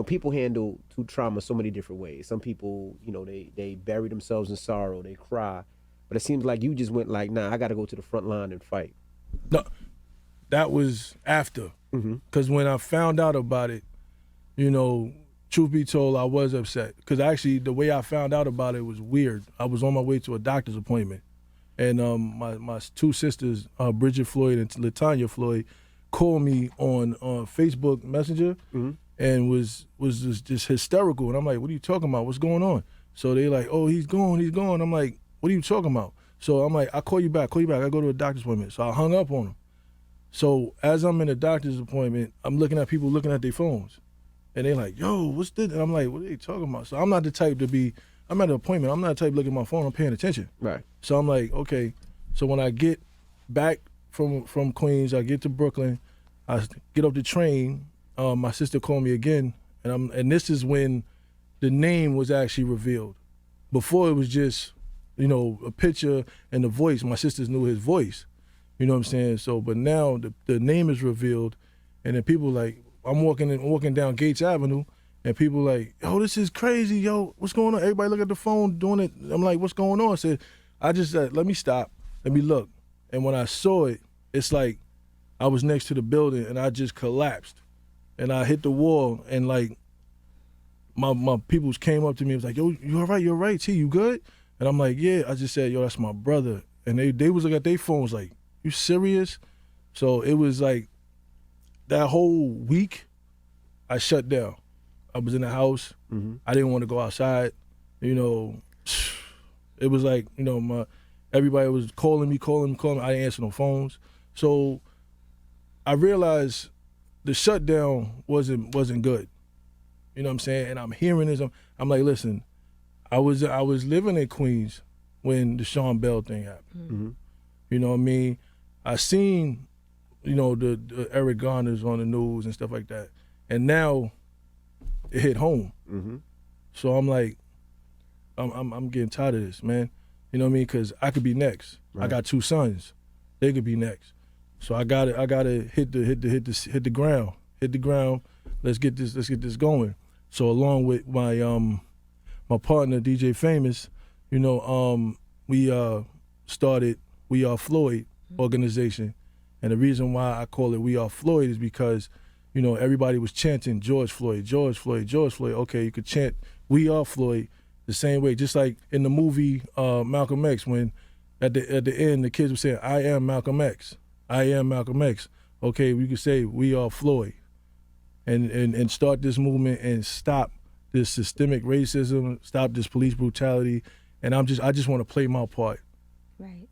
people handle trauma so many different ways. Some people, they bury themselves in sorrow, they cry, but it seems like you just went like, nah, I got to go to the front line and fight. No, that was after, because when I found out about it, truth be told, I was upset, because actually the way I found out about it was weird. I was on my way to a doctor's appointment, and my two sisters, Bridget Floyd and Latanya Floyd, called me on Facebook Messenger and was just hysterical. And I'm like, what are you talking about? What's going on? So they like, oh, he's gone. I'm like, what are you talking about? So I'm like, I'll call you back. I go to a doctor's appointment. So I hung up on him. So as I'm in a doctor's appointment, I'm looking at people looking at their phones. And they're like, yo, what's this? And I'm like, what are they talking about? So I'm not the type to be, I'm at an appointment. I'm not the type to look at my phone. I'm paying attention. Right. So I'm like, okay. So when I get back from Queens, I get to Brooklyn, I get off the train, my sister called me again, and this is when the name was actually revealed. Before it was just, a picture and the voice. My sisters knew his voice. You know what I'm saying? So, but now the name is revealed, and then people like, I'm walking down Gates Avenue, and people like, yo, this is crazy, yo, what's going on? Everybody look at the phone doing it. I'm like, what's going on? I just said, let me stop, let me look. And when I saw it, it's like I was next to the building and I just collapsed. And I hit the wall, and like my peoples came up to me and was like, yo, you all right? You all right, T, you good? And I'm like, yeah. I just said, yo, that's my brother. And they was looking at their phones like, you serious? So it was like that whole week I shut down. I was in the house. I didn't want to go outside. It was like, everybody was calling me. I didn't answer no phones. So I realized the shutdown wasn't good. You know what I'm saying? And I'm hearing this. I'm like, listen, I was living in Queens when the Sean Bell thing happened. You know what I mean? I seen, the Eric Garners on the news and stuff like that. And now it hit home. So I'm like, I'm getting tired of this, man. You know what I mean? Because I could be next. Right. I got two sons. They could be next. So I gotta hit the ground. Hit the ground. Let's get this going. So along with my my partner DJ Famous, we started WEAREFLOYD organization, and the reason why I call it WEAREFLOYD is because everybody was chanting George Floyd, George Floyd, George Floyd. Okay, you could chant WEAREFLOYD the same way, just like in the movie Malcolm X, when at the end the kids were saying, I am Malcolm X. I am Malcolm X. Okay, we could say WEAREFLOYD, and start this movement and stop this systemic racism, stop this police brutality, and I just want to play my part. Right.